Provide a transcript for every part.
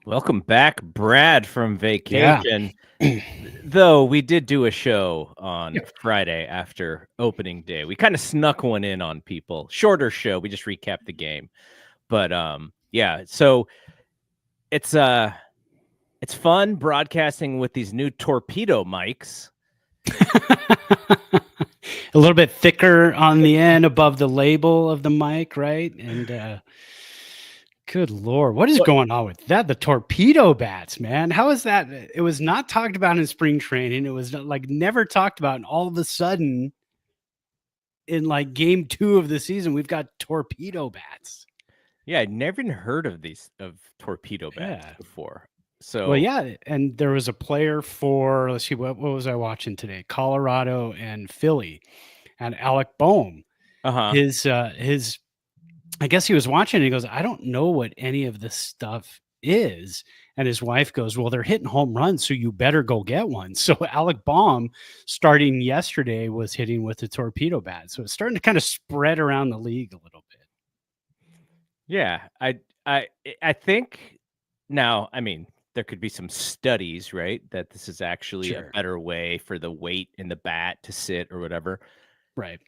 Welcome back, Brad from Yeah. vacation. Though we did do a show on Yeah. Friday after opening day. We kind of snuck one in on people. Shorter show. We just recapped the game. But yeah, so it's fun broadcasting with these new torpedo mics. A little bit thicker on the end above the label of the mic, right? And good Lord, what is going on with that? The torpedo bats, man. How is that? It was not talked about in spring training. It was like never talked about. And all of a sudden, in like game 2 of the season, we've got torpedo bats. Yeah, I'd never even heard of these torpedo bats Yeah. before. Well, So yeah, and there was a player for, let's see, what was I watching today? Colorado and Philly, and Alec Boehm. His I guess he was watching and he goes, I don't know what any of this stuff is. And his wife goes, well, they're hitting home runs, so you better go get one. So Alec Boehm, starting yesterday, was hitting with the torpedo bat. So it's starting to kind of spread around the league a little bit. yeah, I think now, I mean, there could be some studies, right, that this is actually a Sure. better way for the weight in the bat to sit or whatever. Right.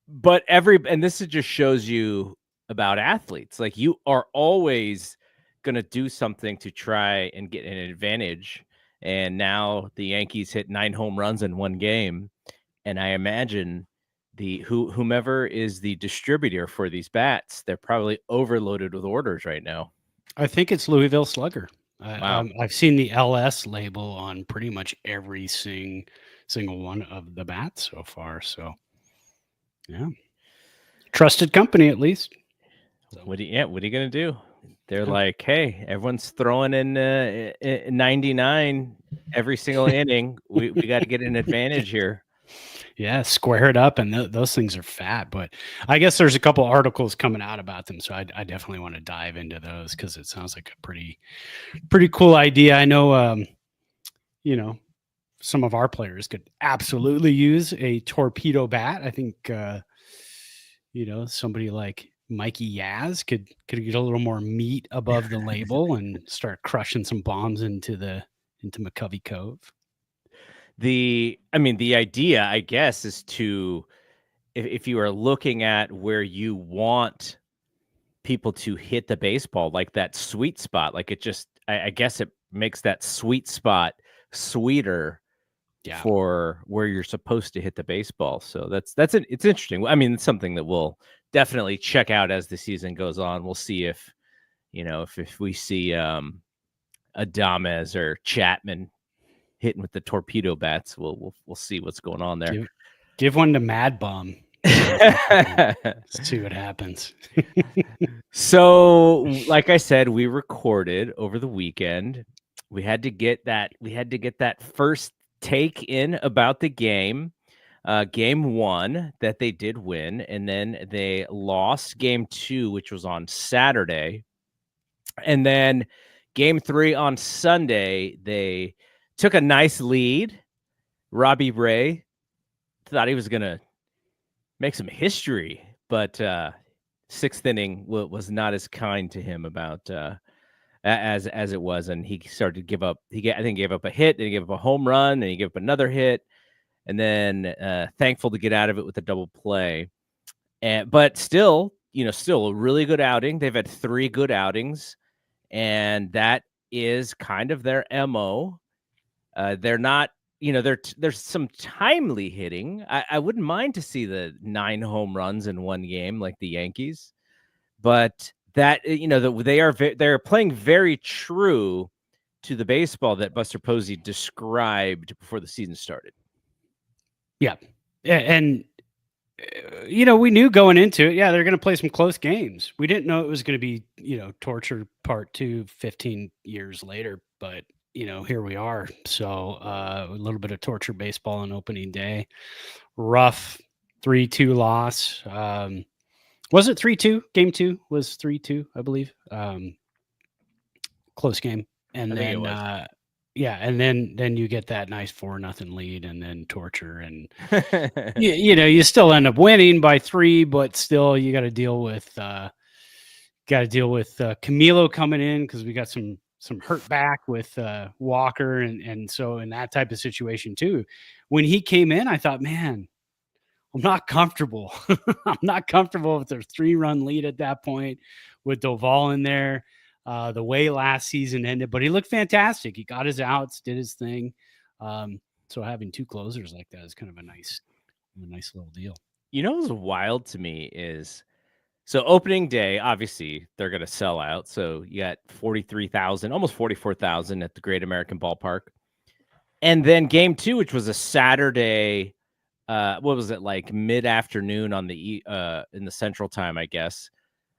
But and this just shows you about athletes. Like, you are always going to do something to try and get an advantage. And now the Yankees hit 9 home runs in one game. And I imagine whomever is the distributor for these bats, they're probably overloaded with orders right now. I think it's Louisville Slugger. Wow. I've seen the LS label on pretty much every single one of the bats so far. So, yeah, trusted company at least. What are you going to do? They're like, hey, everyone's throwing in 99 every single inning. We got to get an advantage here. Yeah, square it up, and those things are fat. But I guess there's a couple articles coming out about them, so I definitely want to dive into those because it sounds like a pretty cool idea. I know, some of our players could absolutely use a torpedo bat. I think, somebody like Mikey Yaz could get a little more meat above the label and start crushing some bombs into McCovey Cove. The idea, I guess, is to, if you are looking at where you want people to hit the baseball, like that sweet spot, like it just, I guess it makes that sweet spot sweeter. Yeah. For where you're supposed to hit the baseball. So it's interesting. I mean, it's something that we'll definitely check out as the season goes on. We'll see if we see Adames or Chapman hitting with the torpedo bats. We'll see what's going on there. Give one to Mad Bum. See what happens. So, like I said, we recorded over the weekend. We had to get that first take in about the game. Game 1 that they did win, and then they lost game 2, which was on Saturday. And then game 3 on Sunday, they took a nice lead. Robbie Ray thought he was going to make some history, but 6th inning was not as kind to him about as it was, and he started to give up. I think he gave up a hit, then he gave up a home run, and he gave up another hit, and then thankful to get out of it with a double play. But still a really good outing. They've had 3 good outings, and that is kind of their MO. They're not, there's some timely hitting. I wouldn't mind to see the 9 home runs in one game like the Yankees, but that, they're playing very true to the baseball that Buster Posey described before the season started. Yeah. And, we knew going into it, they're going to play some close games. We didn't know it was going to be, torture part 2 15 years later, but, here we are. So a little bit of torture baseball on opening day. Rough 3-2 loss. Was it 3-2? Game 2 was 3-2, I believe. Close game. And I then, think it was. and then you get that nice 4-0 lead, and then torture, and you still end up winning by 3, but still you got to deal with Camilo coming in because we got some hurt back with Walker, and so in that type of situation too. When he came in, I thought, man, I'm not comfortable. I'm not comfortable with their 3-run lead at that point with Doval in there. The way last season ended, but he looked fantastic. He got his outs, did his thing. So having 2 closers like that is kind of a nice little deal. You know what's wild to me is, so opening day, obviously they're going to sell out. So you got 43,000, almost 44,000 at the Great American Ballpark. And then game 2, which was a Saturday, what was it, like mid-afternoon on the in the Central Time, I guess.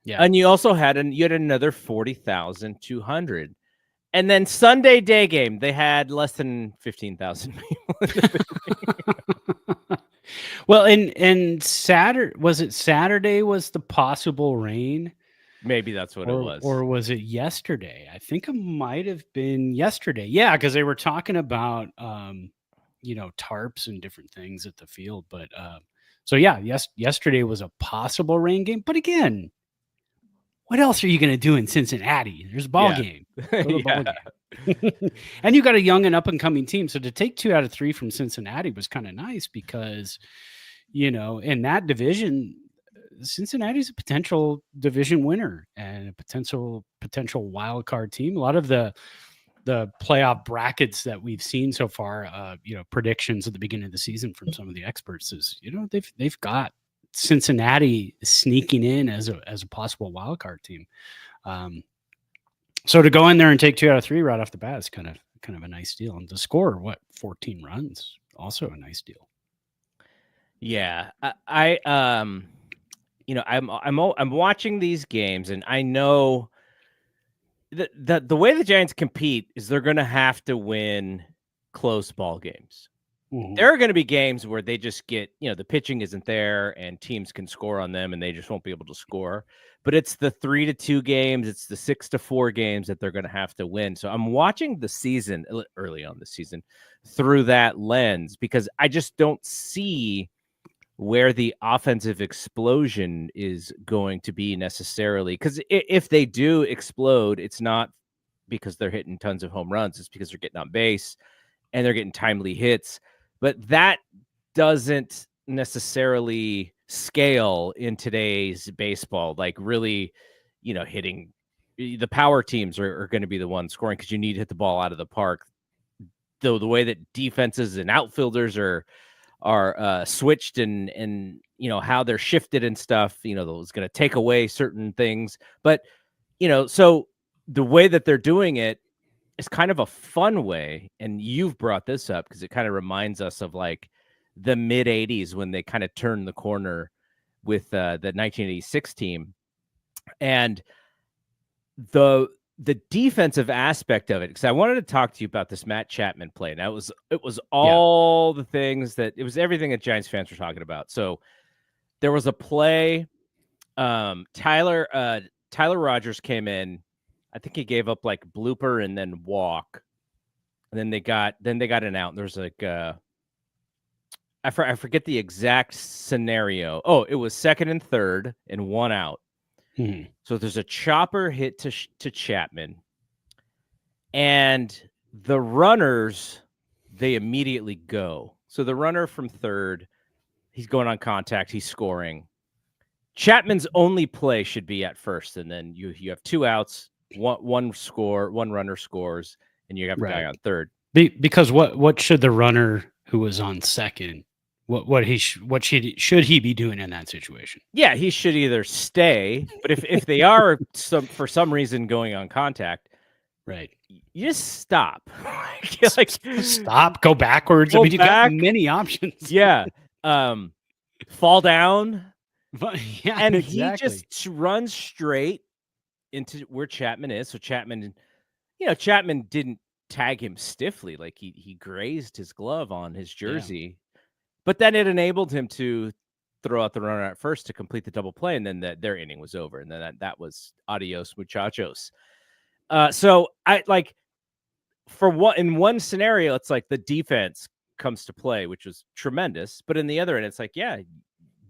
Yeah. And you also had another 40,200. And then Sunday day game, they had less than 15,000 people. Well, and Saturday was the possible rain? Maybe that's what it was. Or was it yesterday? I think it might have been yesterday. Yeah, because they were talking about tarps and different things at the field. But so yeah, yesterday was a possible rain game. But again, what else are you going to do in Cincinnati? There's a ball game. Ball game. And you got a young and up and coming team. So to take 2 out of 3 from Cincinnati was kind of nice because, in that division, Cincinnati's a potential division winner and a potential wild card team. A lot of the playoff brackets that we've seen so far, predictions at the beginning of the season from some of the experts is, they've got Cincinnati sneaking in as a possible wild card team. So to go in there and take 2 out of 3 right off the bat is kind of a nice deal. And to score 14 runs, also a nice deal. Yeah, I'm watching these games, and I know the way the Giants compete is they're going to have to win close ball games. Mm-hmm. There are going to be games where they just get, the pitching isn't there and teams can score on them and they just won't be able to score. But it's the 3-2 games, it's the 6-4 games that they're going to have to win. So I'm watching the season early on the season through that lens because I just don't see where the offensive explosion is going to be necessarily. Because if they do explode, it's not because they're hitting tons of home runs. It's because they're getting on base and they're getting timely hits. But that doesn't necessarily scale in today's baseball. Like really, hitting the power teams are going to be the ones scoring because you need to hit the ball out of the park. Though the way that defenses and outfielders are switched and how they're shifted and stuff, it's going to take away certain things. But, so the way that they're doing it is kind of a fun way. And you've brought this up because it kind of reminds us of like the mid 80s when they kind of turned the corner with the 1986 team. And the defensive aspect of it, because I wanted to talk to you about this Matt Chapman play. Now it was all the things it was everything that Giants fans were talking about. So there was a play. Tyler Rogers came in. I think he gave up like blooper and then walk. And then they got an out. And there's like I forget the exact scenario. Oh, it was 2nd and 3rd and 1 out. Mm-hmm. So there's a chopper hit to Chapman, and the runners, they immediately go. So the runner from 3rd, he's going on contact, he's scoring. Chapman's only play should be at 1st, and then you have 2 outs, one runner scores, and you have a guy on 3rd. Because what should the runner who was on 2nd? What should he be doing in that situation? Yeah, he should either stay, but if they are for some reason going on contact, right, you just stop. Stop, go backwards. You got many options. Yeah, fall down. Yeah, and exactly. He just runs straight into where Chapman is. So Chapman didn't tag him stiffly, like he grazed his glove on his jersey. Yeah. But then it enabled him to throw out the runner at 1st to complete the double play, and then their inning was over, and then that was adios muchachos. So I like in one scenario, it's like the defense comes to play, which was tremendous, but in the other end, it's like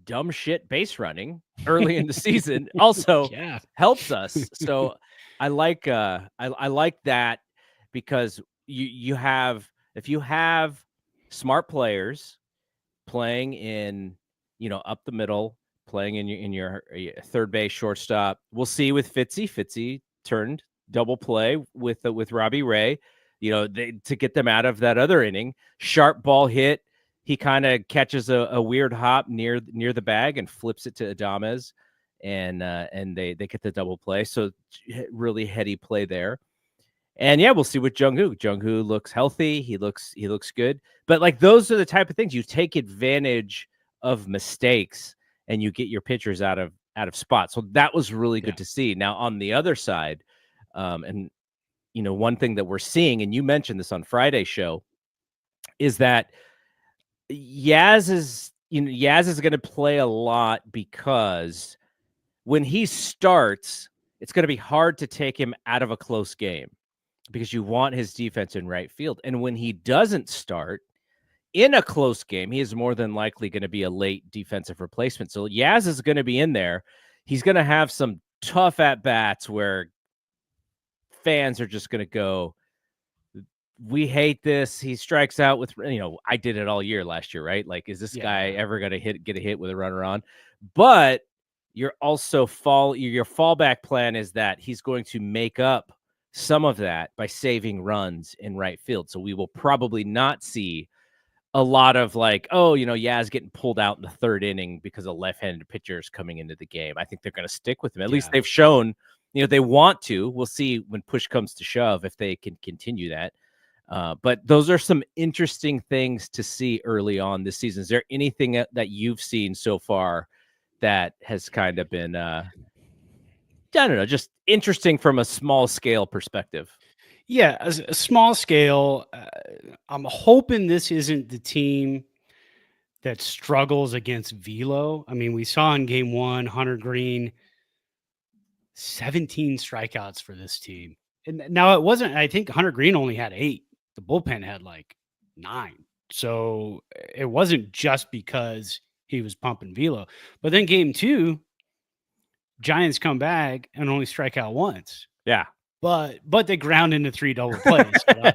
dumb shit base running early in the season also helps us. So I like I like that because you have if you have smart players playing in, up the middle, playing in your third base, shortstop. We'll see with Fitzy. Fitzy turned double play with Robbie Ray, to get them out of that other inning. Sharp ball hit. He kind of catches a weird hop near the bag and flips it to Adames, and they get the double play. So really heady play there. And yeah, we'll see with Jung-hoo. Jung-hoo looks healthy. He looks good. But like those are the type of things you take advantage of mistakes and you get your pitchers out of spots. So that was really good to see. Now on the other side, and one thing that we're seeing, and you mentioned this on Friday's show, is that Yaz is going to play a lot because when he starts, it's going to be hard to take him out of a close game, because you want his defense in right field. And when he doesn't start in a close game, he is more than likely going to be a late defensive replacement. So Yaz is going to be in there. He's going to have some tough at-bats where fans are just going to go, we hate this. He strikes out with, I did it all year last year, right? Like, is this guy ever going to get a hit with a runner on? But you're also your fallback plan is that he's going to make up some of that by saving runs in right field. So we will probably not see a lot of Yaz getting pulled out in the third inning because of left-handed pitchers coming into the game. I think they're going to stick with him. At least they've shown, they want to. We'll see when push comes to shove if they can continue that. But those are some interesting things to see early on this season. Is there anything that you've seen so far that has kind of been, I don't know, just interesting from a small scale perspective? Yeah, a small scale. I'm hoping this isn't the team that struggles against velo. I mean, we saw in game one, Hunter Green, 17 strikeouts for this team. And now it wasn't, I think Hunter Green only had 8. The bullpen had like 9. So it wasn't just because he was pumping velo. But then game 2, Giants come back and only strike out once. Yeah. But they ground into 3 double plays. So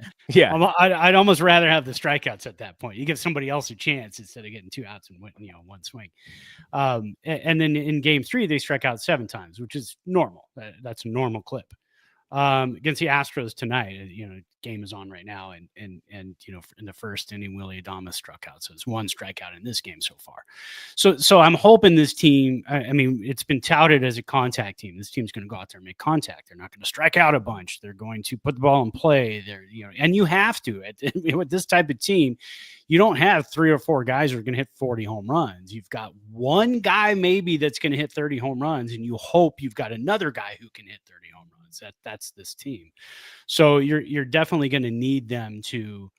I'd almost rather have the strikeouts at that point. You give somebody else a chance instead of getting 2 outs and one swing. And then in game 3, they strike out 7 times, which is normal. That's a normal clip. Against the Astros tonight, game is on right now, and in the first inning, Willie Adames struck out, so it's 1 strikeout in this game so far. So I'm hoping this team. I mean, it's been touted as a contact team. This team's going to go out there and make contact. They're not going to strike out a bunch. They're going to put the ball in play. And you have to with this type of team. You don't have 3 or 4 guys who are going to hit 40 home runs. You've got 1 guy maybe that's going to hit 30 home runs, and you hope you've got another guy who can hit 30 home runs. That's this team. So you're definitely going to need them to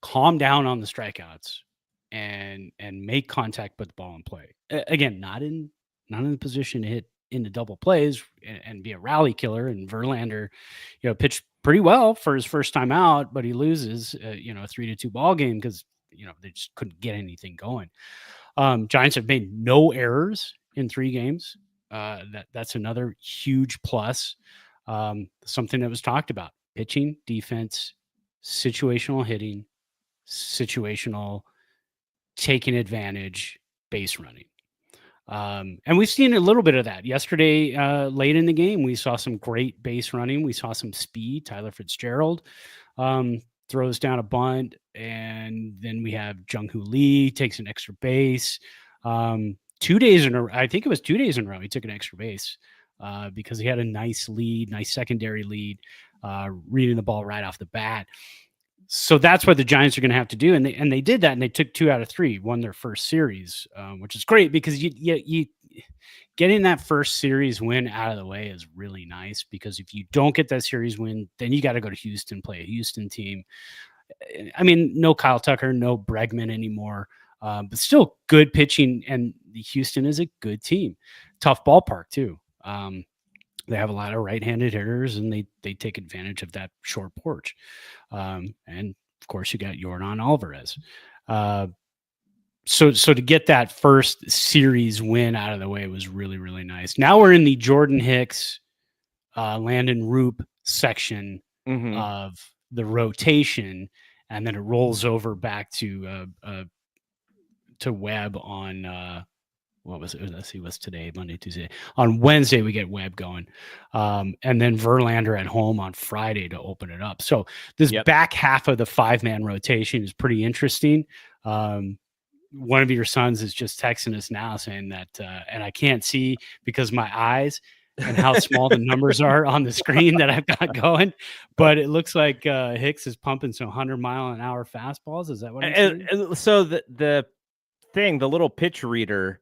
calm down on the strikeouts and make contact, put the ball in play. Again, not in the position to hit into double plays and be a rally killer. And Verlander, pitched pretty well for his first time out, but he loses, a 3-2 ball game because they just couldn't get anything going. Giants have made no errors in 3 games. That's another huge plus. Something that was talked about: pitching, defense, situational hitting, situational taking advantage, base running. And we've seen a little bit of that yesterday. Late in the game, we saw some great base running. We saw some speed. Tyler Fitzgerald throws down a bunt, and then we have Jung-hoo Lee takes an extra base. 2 days in a row, I think it was 2 days in a row, he took an extra base because he had a nice secondary lead, reading the ball right off the bat. So that's what the Giants are going to have to do. And they did that, and they took 2 out of 3, won their first series, which is great because you getting that first series win out of the way is really nice, because if you don't get that series win, then you got to go to Houston, play a Houston team. I mean, no Kyle Tucker, no Bregman anymore. But still good pitching, and Houston is a good team. Tough ballpark too. They have a lot of right-handed hitters, and they take advantage of that short porch. And of course, you got Yordan Alvarez. So to get that first series win out of the way was really, really nice. Now we're in the Jordan Hicks Landon Roop section of the rotation, and then it rolls over back to Webb on what was it? Let's see, what's today? Monday, Tuesday. On Wednesday, we get Webb going. And then Verlander at home on Friday to open it up. So this back half of the 5-man rotation is pretty interesting. One of your sons is just texting us now saying that, and I can't see because my eyes and how small the numbers are on the screen that I've got going, but it looks like Hicks is pumping some 100-mile-an-hour fastballs. Is that what I'm saying? So the thing, the little pitch reader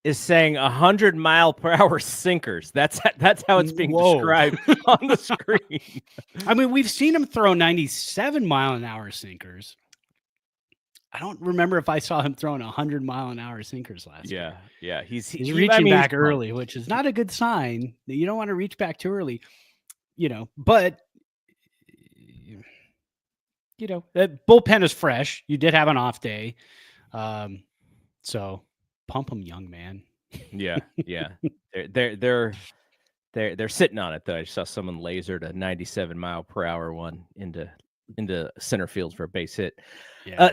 is saying 100-mile-per-hour sinkers. That's how it's being described on the screen. I mean, we've seen him throw 97-mile-an-hour sinkers. I don't remember if I saw him throwing 100-mile-an-hour sinkers last year. Yeah. He's reaching back early, which is not a good sign. You don't want to reach back too early, but the bullpen is fresh. You did have an off day. So pump them, young man. Yeah. They're sitting on it though. I just saw someone lasered a 97-mile-per-hour one into center field for a base hit.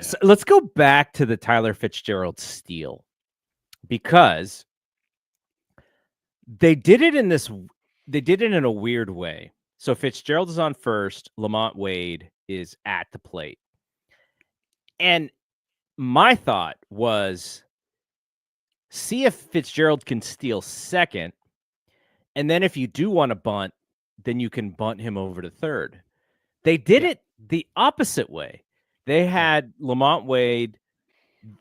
So let's go back to the Tyler Fitzgerald steal, because they did it in a weird way. So Fitzgerald is on first, Lamont Wade is at the plate. And my thought was, see if Fitzgerald can steal second, and then if you do want to bunt, then you can bunt him over to third. They did it the opposite way. They had Lamont Wade.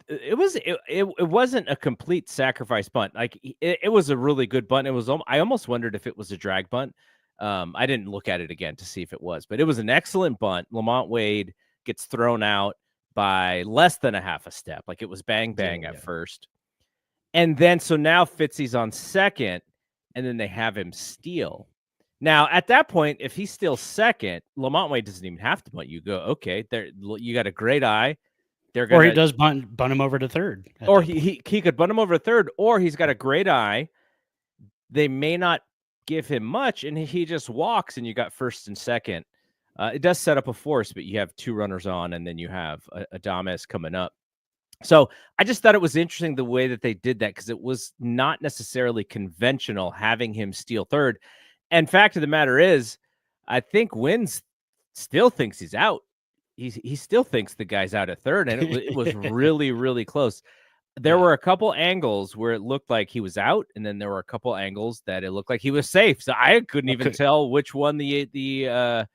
It wasn't a complete sacrifice bunt. Like it was a really good bunt. I almost wondered if it was a drag bunt. I didn't look at it again to see if it was, but it was an excellent bunt. Lamont Wade gets thrown out by less than a half a step. Like it was bang bang at first. And then so now Fitzy's on second, and then they have him steal. Now, at that point, if he steals second, Lamont Wade doesn't even have to bunt. You go, okay, there, you got a great eye. Or he does bunt him over to third. Or he could bunt him over to third, or he's got a great eye. They may not give him much, and he just walks, and you got first and second. It does set up a force, but you have 2 runners on, and then you have Adames coming up. So I just thought it was interesting the way that they did that, because it was not necessarily conventional having him steal third. And fact of the matter is, I think Wins still thinks he's out. He still thinks the guy's out at third, and it was really, really close. There were a couple angles where it looked like he was out, and then there were a couple angles that it looked like he was safe. So I couldn't even tell which one the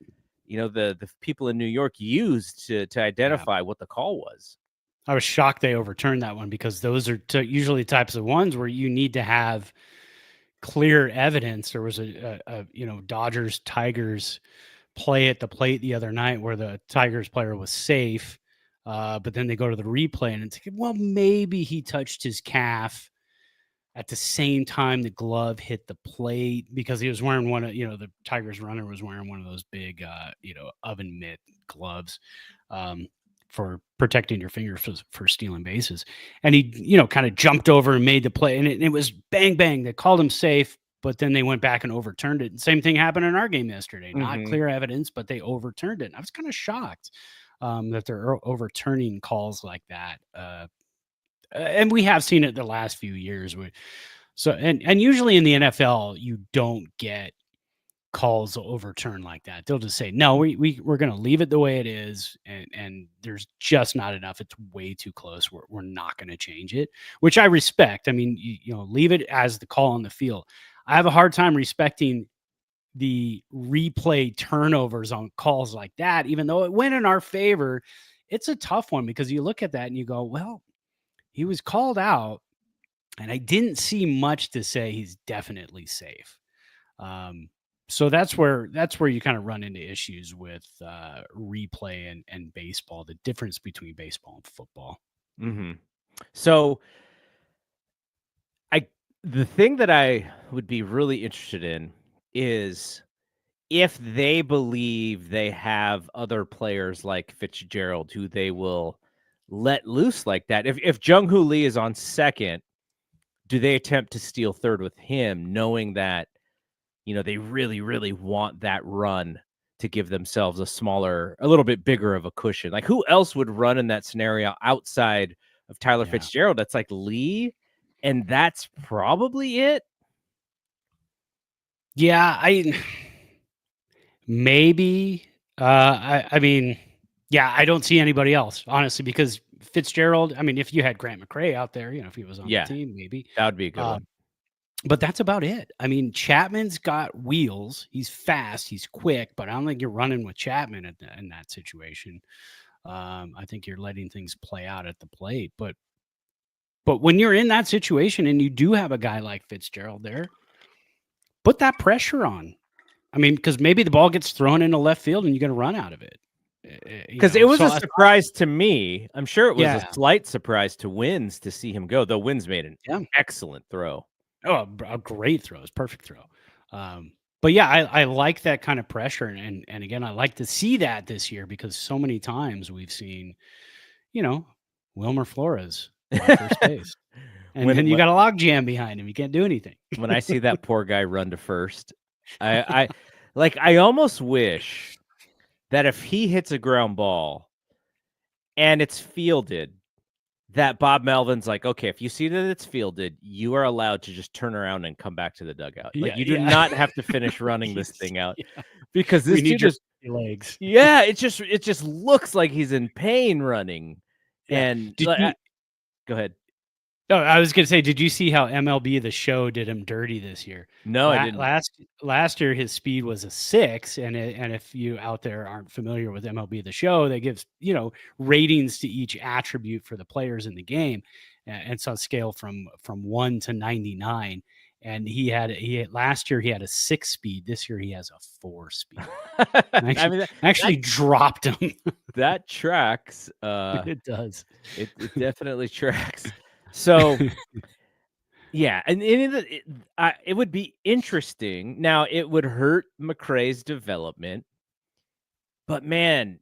people in New York used to identify what the call was. I was shocked they overturned that one, because those are usually types of ones where you need to have clear evidence. There was a Dodgers Tigers play at the plate the other night where the Tigers player was safe, but then they go to the replay and it's like, well, maybe he touched his calf at the same time the glove hit the plate, because he was wearing one of, the Tigers runner was wearing one of those big oven mitt gloves for protecting your finger for stealing bases. And he, kind of jumped over and made the play, and it was bang, bang. They called him safe, but then they went back and overturned it. Same thing happened in our game yesterday. Not clear evidence, but they overturned it. And I was kind of shocked that they're overturning calls like that. And we have seen it the last few years. And usually in the NFL, you don't get calls overturned like that. They'll just say, no, we're going to leave it the way it is. And there's just not enough. It's way too close. We're not going to change it, which I respect. I mean, leave it as the call on the field. I have a hard time respecting the replay turnovers on calls like that, even though it went in our favor. It's a tough one, because you look at that and you go, well, he was called out, and I didn't see much to say he's definitely safe. So that's where you kind of run into issues with replay and baseball, the difference between baseball and football. Mm-hmm. So the thing that I would be really interested in is if they believe they have other players like Fitzgerald who they will let loose like that. If Jung-Hoo Lee is on second, do they attempt to steal third with him, knowing that they really, really want that run to give themselves a little bit bigger of a cushion. Like, who else would run in that scenario outside of Tyler Fitzgerald? That's like Lee, and that's probably it. Yeah, maybe. I mean, yeah, I don't see anybody else, honestly, because Fitzgerald, I mean, if you had Grant McCrae out there, if he was on the team, maybe. That would be a good one. But that's about it. I mean, Chapman's got wheels. He's fast. He's quick, but I don't think you're running with Chapman in that situation. I think you're letting things play out at the plate. But when you're in that situation and you do have a guy like Fitzgerald there, put that pressure on. I mean, because maybe the ball gets thrown into left field and you're going to run out of it. Because it was a surprise to me. I'm sure it was a slight surprise to Wins to see him go, though Wins made an excellent throw. Oh, a great throw. It's a perfect throw. But yeah, I like that kind of pressure. And again, I like to see that this year because so many times we've seen, Wilmer Flores on first base. And then you got a log jam behind him. You can't do anything. When I see that poor guy run to first, I almost wish that if he hits a ground ball and it's fielded, that Bob Melvin's like, okay, if you see that it's fielded, you are allowed to just turn around and come back to the dugout. Like, you do not have to finish running this thing out because this dude just legs. Yeah, it just looks like he's in pain running. And go ahead. No, I was going to say, did you see how MLB The Show did him dirty this year? No, I didn't. Last year, his speed was a 6, and if you out there aren't familiar with MLB The Show, they give ratings to each attribute for the players in the game, and it's on a scale from 1 to 99. And last year he had a 6 speed. This year he has a 4 speed. Actually dropped him. That tracks. It does. It definitely tracks. So, yeah, and it would be interesting. Now, it would hurt McCrae's development, but man,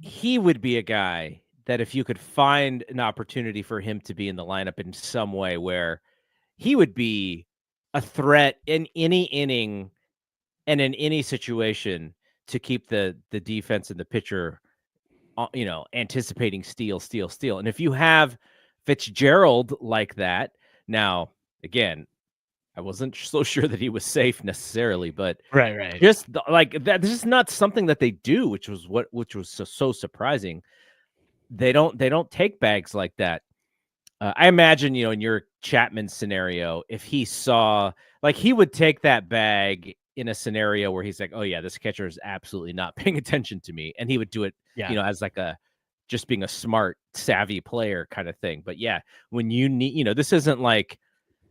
he would be a guy that if you could find an opportunity for him to be in the lineup in some way where he would be a threat in any inning and in any situation to keep the defense and the pitcher, anticipating steal. And if you have Fitzgerald like that, now again, I wasn't so sure that he was safe necessarily, but right, just like that, this is not something that they do, which was so surprising. They don't take bags like that. I imagine, in your Chapman scenario, if he saw, like, he would take that bag in a scenario where he's like, oh yeah, this catcher is absolutely not paying attention to me, and he would do it, as like just being a smart, savvy player kind of thing. But yeah, when you need, this isn't like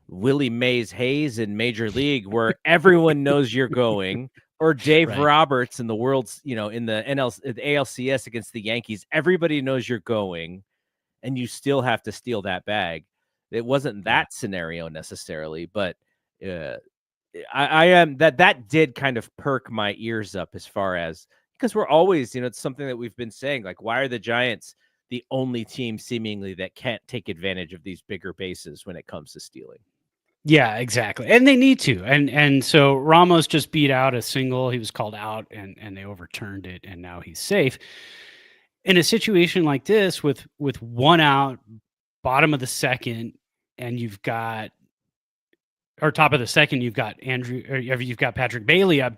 Willie Mays Hayes in Major League where everyone knows you're going, or Dave Roberts in the world's, in the ALCS against the Yankees, everybody knows you're going, and you still have to steal that bag. It wasn't that scenario necessarily, but I am that did kind of perk my ears up as far as, because we're always, it's something that we've been saying, like, why are the Giants the only team seemingly that can't take advantage of these bigger bases when it comes to stealing? Yeah, exactly. And they need to. And so Ramos just beat out a single. He was called out and they overturned it, and now he's safe. In a situation like this with one out, bottom of the second, and you've got, or top of the second, you've got you've got Patrick Bailey up.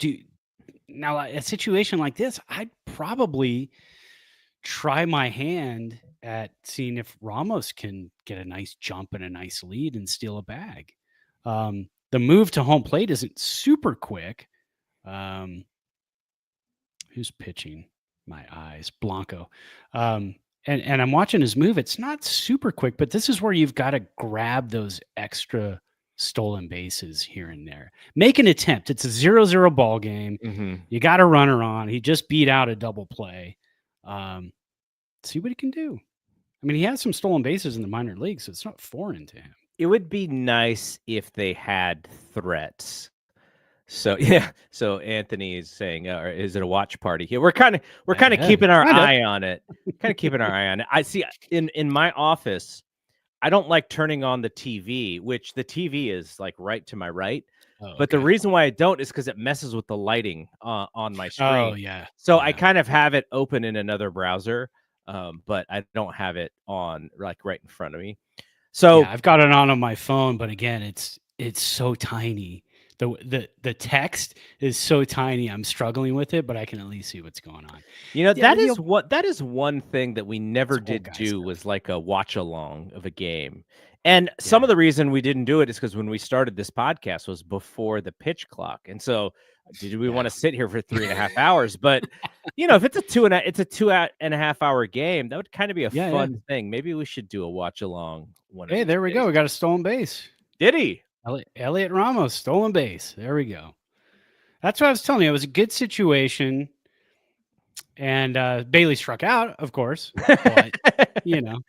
Now, a situation like this, I'd probably try my hand at seeing if Ramos can get a nice jump and a nice lead and steal a bag. The move to home plate isn't super quick. Who's pitching? My eyes, Blanco. And I'm watching his move. It's not super quick, but this is where you've got to grab those extra stolen bases here and there. Make an attempt. It's a 0-0 ball game. Mm-hmm. You got a runner on. He just beat out a double play. See what he can do. I mean, he has some stolen bases in the minor leagues, so it's not foreign to him. It would be nice if they had threats. So yeah. So Anthony is saying, is it a watch party here? We're kind of keeping our eye on it. Kind of keeping our eye on it. I see in my office, I don't like turning on the TV, which the TV is like right to my right. Oh, but the okay. reason why I don't is because it messes with the lighting on my Oh, screen. yeah. So I Yeah. kind of have it open in another browser, but I don't have it on like right in front of me. Yeah, So I've got it on my phone, but again, it's so tiny. The text is so tiny. I'm struggling with it, but I can at least see what's going on. Yeah, that is one thing that we it's never old did guy do stuff. was like a watch along of a game. And some Yeah. of the reason we didn't do it is because when we started this podcast was before the pitch clock. And so did we want Yeah. to sit here for 3.5 hours? But if it's a 2.5 hour game, that would kind of be a Yeah, yeah. fun thing. Maybe we should do a watch along one of Hey, these there we days. go. We got a stolen base. Did he? Elliot Ramos, stolen base. There we go. That's what I was telling you. It was a good situation. And Bailey struck out, of course, but you know.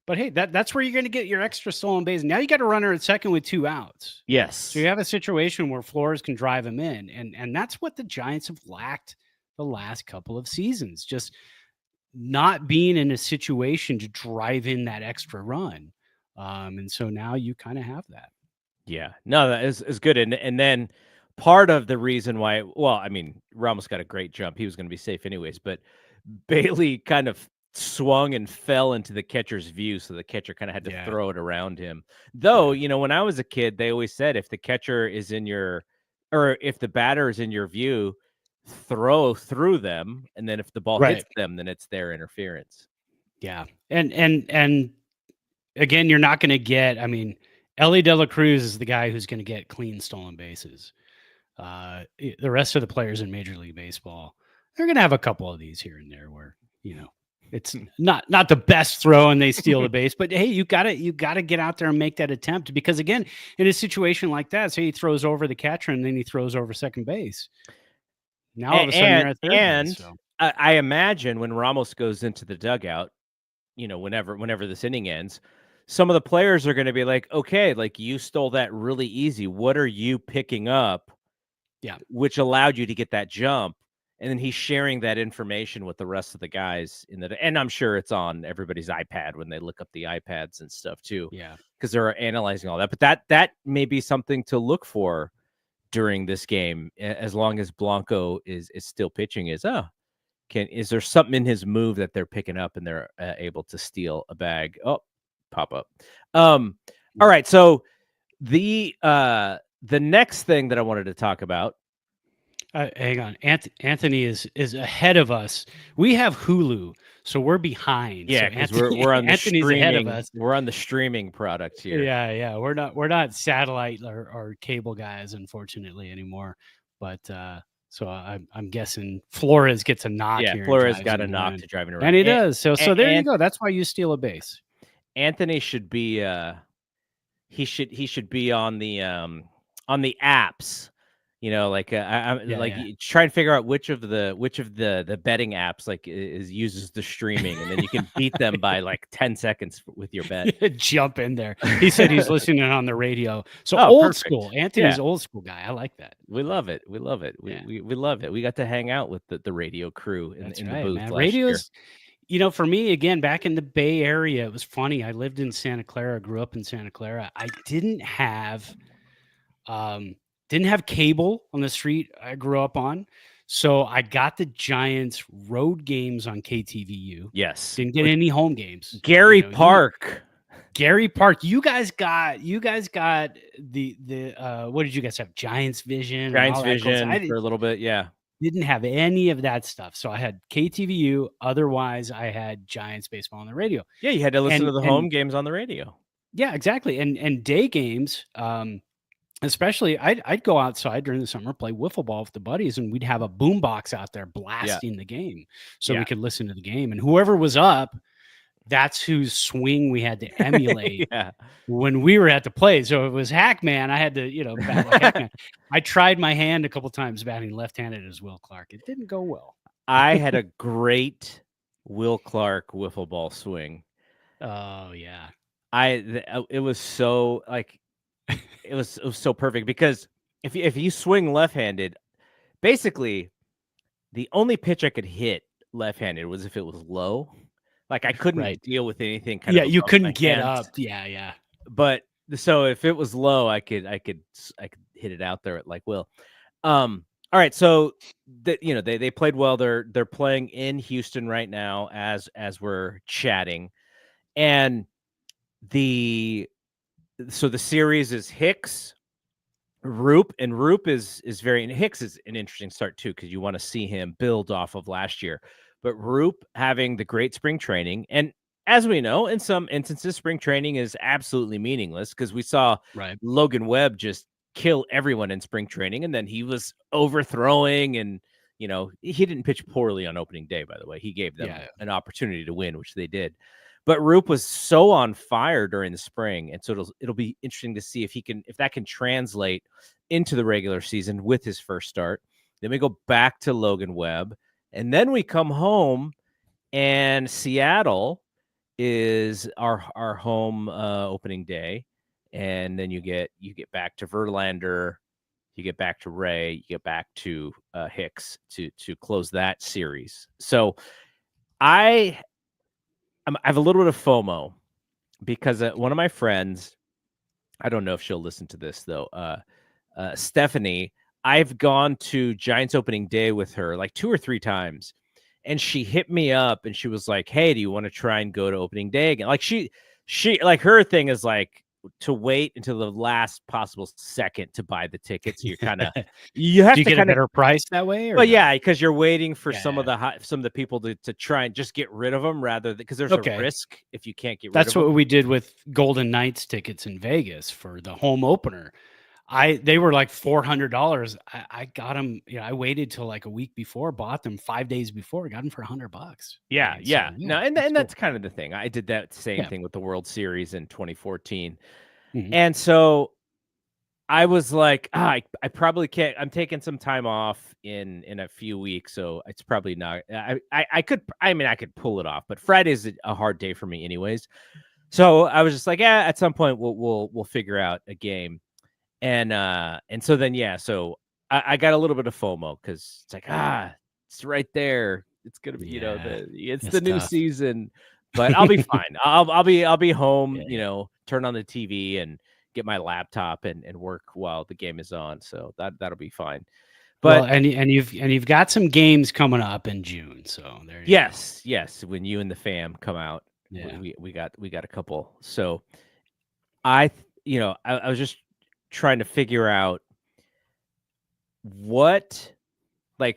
But hey, that's where you're going to get your extra stolen base. Now you got a runner at second with 2 outs. So Yes. you have a situation where Flores can drive him in, and that's what the Giants have lacked the last couple of seasons. Just not being in a situation to drive in that extra run. And so now you kind of have that. Yeah, no, that is good, and then part of the reason why, well, I mean, Ramos got a great jump; he was going to be safe anyways, but Bailey kind of swung and fell into the catcher's view, so the catcher kind of had to Yeah. throw it around him. Though, when I was a kid, they always said if the catcher is in your, or if the batter is in your view, throw through them, and then if the ball hits Right. them, then it's their interference. Yeah. And again, you're not going to get, I mean, Ellie De La Cruz is the guy who's going to get clean stolen bases. The rest of the players in Major League Baseball, they're going to have a couple of these here and there where, it's not the best throw and they steal the base, but hey, you got to get out there and make that attempt, because again, in a situation like that, say he throws over the catcher and then he throws over second base. Now all of a sudden you're at third base. So. I imagine when Ramos goes into the dugout, whenever this inning ends, some of the players are going to be like, okay, like you stole that really easy. What are you picking up? Yeah. Which allowed you to get that jump. And then he's sharing that information with the rest of the guys and I'm sure it's on everybody's iPad when they look up the iPads and stuff too. Yeah. Because they're analyzing all that. But that may be something to look for during this game, as long as Blanco is still pitching, is there something in his move that they're picking up and they're able to steal a bag? Oh, pop up. All right. So the next thing that I wanted to talk about. Hang on. Anthony is ahead of us. We have Hulu, so we're behind. Yeah, because we're on the Anthony's streaming. ahead of us. We're on the streaming product here. Yeah. We're not satellite or cable guys, unfortunately, anymore. But so I'm guessing Flores gets a knock here. Flores got a knock to driving around, and he does. So there you go. That's why you steal a base. Anthony should be he should be on the apps. Try and figure out which of the betting apps uses the streaming, and then you can beat them by like 10 seconds with your bet. Jump in there. He said he's listening on the radio. So perfect. School. Anthony's old school guy. I like that. We love it. We love it. We love it. We got to hang out with the radio crew in the booth man. last year. For me, again, back in the Bay Area, it was funny. I lived in Santa Clara, grew up in Santa Clara. I didn't have cable on the street I grew up on. So I got the Giants road games on KTVU. Yes. Didn't get any home games. Gary Park. Gary Park. You guys got the what did you guys have? Giants Vision. Giants Vision for a little bit, yeah. Didn't have any of that stuff. So I had KTVU. Otherwise, I had Giants baseball on the radio. Yeah, you had to listen to the home games on the radio. Yeah, exactly. And day games, especially I'd go outside during the summer, play wiffle ball with the buddies, and we'd have a boom box out there blasting the game so we could listen to the game. And whoever was up, that's whose swing we had to emulate when we were at the plate. So if it was Hackman, I had to, bat like Hackman. I tried my hand a couple times batting left-handed as Will Clark. It didn't go well. I had a great Will Clark wiffle ball swing. Oh yeah. It was so like it was so perfect, because if you swing left-handed, basically the only pitch I could hit left-handed was if it was low. Like I couldn't deal with anything. You couldn't get up. Yeah. But So if it was low, I could hit it out there at like will. All right, so they played well. They're playing in Houston right now as we're chatting, and the series is Hicks, Roop, and Roop is very, and Hicks is an interesting start too because you want to see him build off of last year. But Roop having the great spring training, and as we know, in some instances, spring training is absolutely meaningless because we saw Logan Webb just kill everyone in spring training, and then he was overthrowing, and he didn't pitch poorly on opening day. By the way, he gave them an opportunity to win, which they did. But Roop was so on fire during the spring, and so it'll be interesting to see if that can translate into the regular season with his first start. Then we go back to Logan Webb, and then we come home, and Seattle is our home opening day, and then you get back to Verlander, you get back to Ray, you get back to Hicks to close that series. So I have a little bit of FOMO because one of my friends, I don't know if she'll listen to this though, Stephanie, I've gone to Giants opening day with her like 2 or 3 times, and she hit me up and she was like, "Hey, do you want to try and go to opening day again?" Like she like her thing is like to wait until the last possible second to buy the tickets. You're kind of you have do you to get a better price that way, or well, yeah, because you're waiting for some of the people to try and just get rid of them rather than because there's a risk if you can't get rid of them. That's what we did with Golden Knights tickets in Vegas for the home opener. They were like $400. I got them. I waited till like a week before, bought them 5 days before, got them for $100. Yeah, yeah. No, and that's kind of the thing. I did that same thing with the World Series in 2014, and so I was like, I probably can't. I'm taking some time off in a few weeks, so it's probably not. I could. I mean, I could pull it off, but Friday's a hard day for me, anyways. So I was just like, yeah, at some point we'll figure out a game. And so then, so I got a little bit of FOMO because it's like, it's right there. It's going to be, it's the new season, but I'll be fine. I'll be home, turn on the TV and get my laptop and work while the game is on. So that'll be fine. But and you've got some games coming up in June. So there you go. Yes. When you and the fam come out, we got a couple. So I was just trying to figure out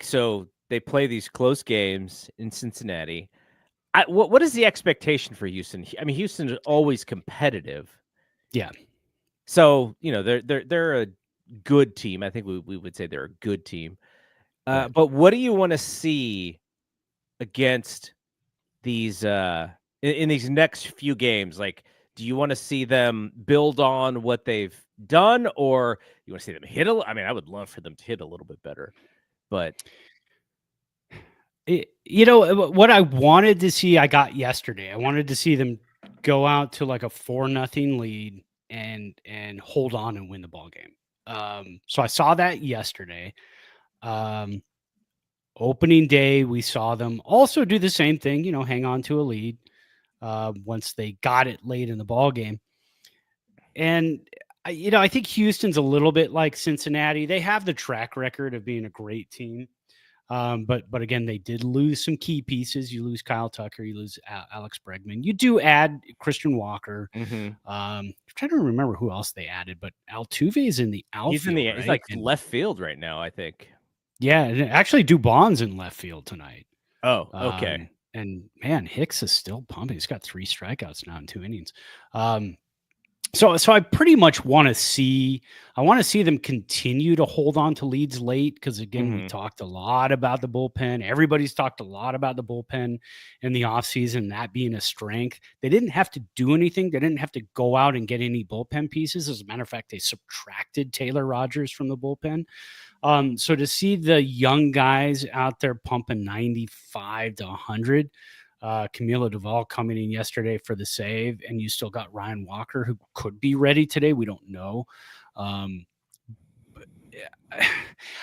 so they play these close games in Cincinnati. What is the expectation for Houston? I mean, Houston is always competitive. Yeah. So, they're a good team. I think we would say they're a good team. But what do you want to see against these in these next few games? Like, do you want to see them build on what they've done, or you want to see them hit I mean, I would love for them to hit a little bit better, but what I wanted to see, I got yesterday. I wanted to see them go out to like a 4-0 lead and hold on and win the ball game. So I saw that yesterday. Opening day, we saw them also do the same thing, hang on to a lead once they got it late in the ball game. And I think Houston's a little bit like Cincinnati. They have the track record of being a great team. But again, they did lose some key pieces. You lose Kyle Tucker, you lose Alex Bregman. You do add Christian Walker. I'm trying to remember who else they added, but Altuve is in the outfield. He's like left field right now, I think. Yeah, actually, Dubon's in left field tonight. Oh, okay. And man, Hicks is still pumping. He's got 3 strikeouts now in 2 innings. So I pretty much want to see them continue to hold on to leads late because, again, we talked a lot about the bullpen. Everybody's talked a lot about the bullpen in the offseason, that being a strength. They didn't have to do anything. They didn't have to go out and get any bullpen pieces. As a matter of fact, they subtracted Taylor Rogers from the bullpen. So to see the young guys out there pumping 95 to 100, Camilo Duvall coming in yesterday for the save, and you still got Ryan Walker who could be ready today. We don't know. But yeah,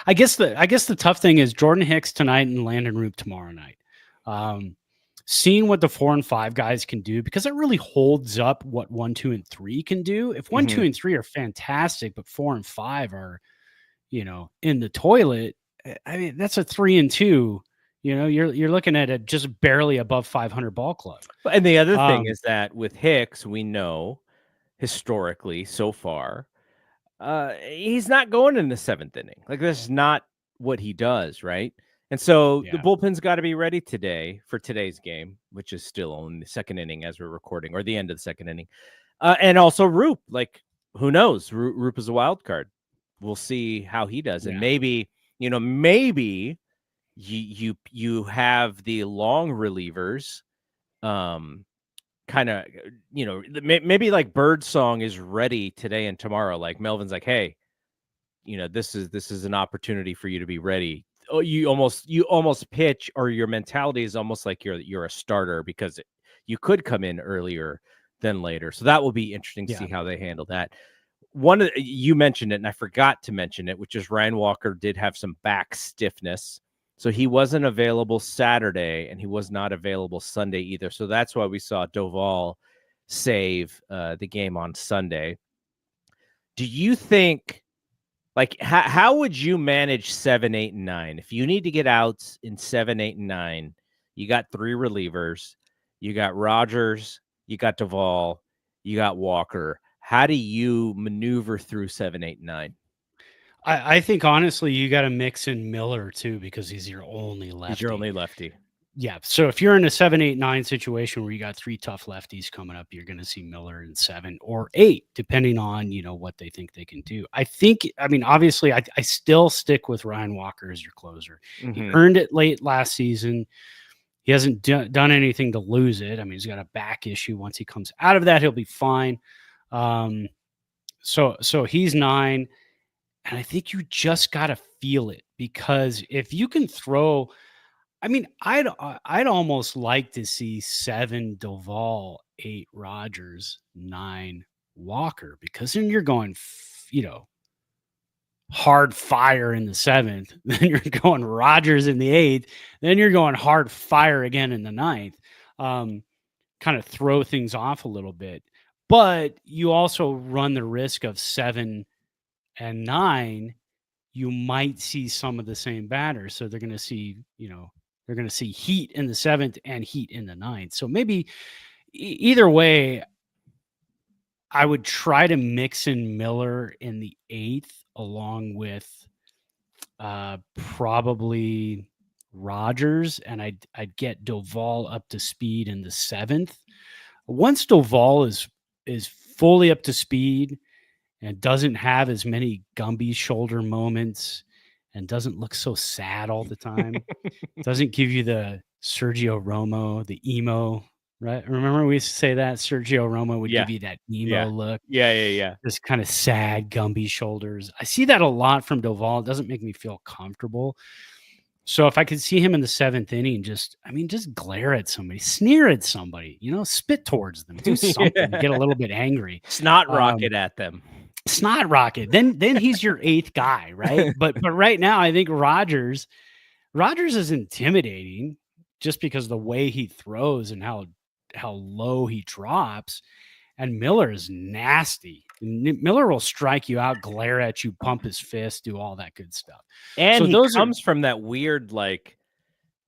I guess the tough thing is Jordan Hicks tonight and Landon Roop tomorrow night. seeing what the 4 and 5 guys can do, because it really holds up what 1, 2, and 3 can do. If 1, 2, and 3 are fantastic, but 4 and 5 are, in the toilet, I mean, that's a 3 and 2. You're looking at it just barely above 500 ball club. And the other thing is that with Hicks, we know historically so far, he's not going in the 7th inning. Like, this is not what he does, right? And so the bullpen's got to be ready today for today's game, which is still in the 2nd inning as we're recording, or the end of the 2nd inning. And also Roop, like, who knows? Roop is a wild card. We'll see how he does. And maybe you have the long relievers, kind of, maybe like Birdsong is ready today and tomorrow. Like Melvin's like, hey, this is an opportunity for you to be ready. Oh, you almost pitch, or your mentality is almost like you're a starter, because you could come in earlier than later. So that will be interesting to see how they handle that. You mentioned it, and I forgot to mention it, which is Ryan Walker did have some back stiffness. So he wasn't available Saturday, and he was not available Sunday either. So that's why we saw Doval save the game on Sunday. Do you think, like, how would you manage 7, 8, and 9? If you need to get outs in 7, 8, and 9, you got 3 relievers. You got Rogers, you got Doval, you got Walker. How do you maneuver through 7, 8, and 9? I think honestly, you got to mix in Miller too, because he's your only lefty. He's your only lefty. Yeah. So if you're in a 7, 8, 9 situation where you got 3 tough lefties coming up, you're going to see Miller in 7 or 8, depending on, what they think they can do. Obviously I still stick with Ryan Walker as your closer. He earned it late last season. He hasn't done anything to lose it. I mean, he's got a back issue. Once he comes out of that, he'll be fine. So he's 9. And I think you just got to feel it, because if you can throw, I'd almost like to see 7 Doval, 8 Rogers, 9 Walker, because then you're going, hard fire in the 7th, then you're going Rogers in the 8th, then you're going hard fire again in the 9th. Kind of throw things off a little bit, but you also run the risk of 7 and 9. You might see some of the same batters, so they're going to see, they're going to see heat in the 7th and heat in the 9th. So maybe either way, I would try to mix in Miller in the 8th, along with probably Rogers, and I'd get Doval up to speed in the 7th. Once Doval is fully up to speed and doesn't have as many Gumby shoulder moments and doesn't look so sad all the time, doesn't give you the Sergio Romo, the emo, right? Remember we used to say that Sergio Romo would give you that emo look. Yeah. Just kind of sad Gumby shoulders. I see that a lot from Doval. It doesn't make me feel comfortable. So if I could see him in the 7th inning, just glare at somebody, sneer at somebody, spit towards them, do something, get a little bit angry. Snot rocket at them. Snot rocket. Then he's your 8th guy, right? But right now, I think Rogers is intimidating just because of the way he throws and how low he drops. And Miller is nasty. Miller will strike you out, glare at you, pump his fist, do all that good stuff. And he comes from that weird, like,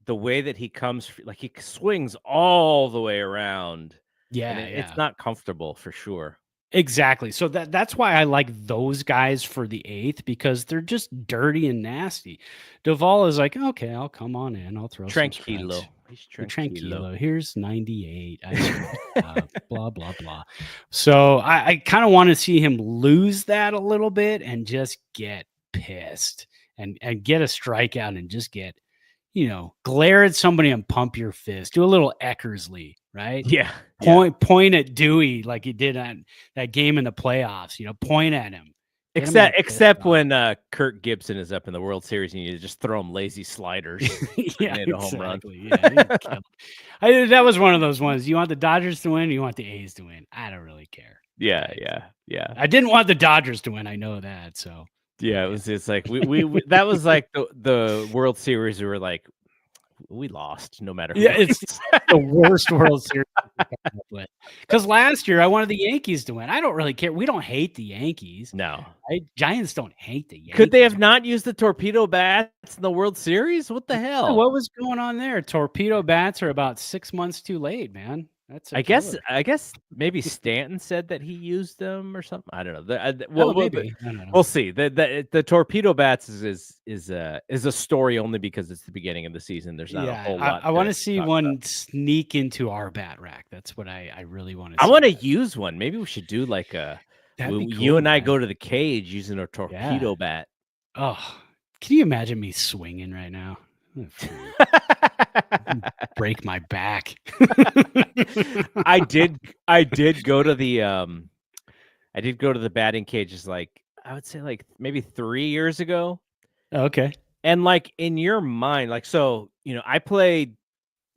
the way that he comes, like, he swings all the way around. Yeah, it's not comfortable for sure. Exactly. So that's why I like those guys for the 8th, because they're just dirty and nasty. Doval is like, okay, I'll come on in. I'll throw tranquilo. Some He's tranquilo. Here's 98. Blah, blah, blah. So I kind of want to see him lose that a little bit and just get pissed and get a strikeout and just get, glare at somebody and pump your fist. Do a little Eckersley, right? Yeah. Point at Dewey like he did on that game in the playoffs. Point at him. Except when Kirk Gibson is up in the World Series and you just throw him lazy sliders. Into home runs. Yeah, that was one of those ones. You want the Dodgers to win, or you want the A's to win? I don't really care. Yeah. I didn't want the Dodgers to win. I know that. So yeah, it's like we that was like the World Series. We were like, we lost no matter who. Yeah, it's the worst World Series because last year I wanted the Yankees to win. I don't really care. We don't hate the Yankees. No. Giants don't hate the Yankees. Could they have not used the torpedo bats in the World Series? What the hell? What was going on there? Torpedo bats are about 6 months too late, man. That's I guess maybe Stanton said that he used them or something. I don't know. Maybe. I don't know. We'll see. The torpedo bats is a story only because it's the beginning of the season. There's not a whole lot. I want to see one sneak into our bat rack. That's what I really want to see. I want to use one. Maybe we should do like you and I man. go to the cage using a torpedo bat. Oh, can you imagine me swinging right now? Break my back. I did go to the batting cages like I would say like maybe 3 years ago. Okay. And like in your mind, like so, I played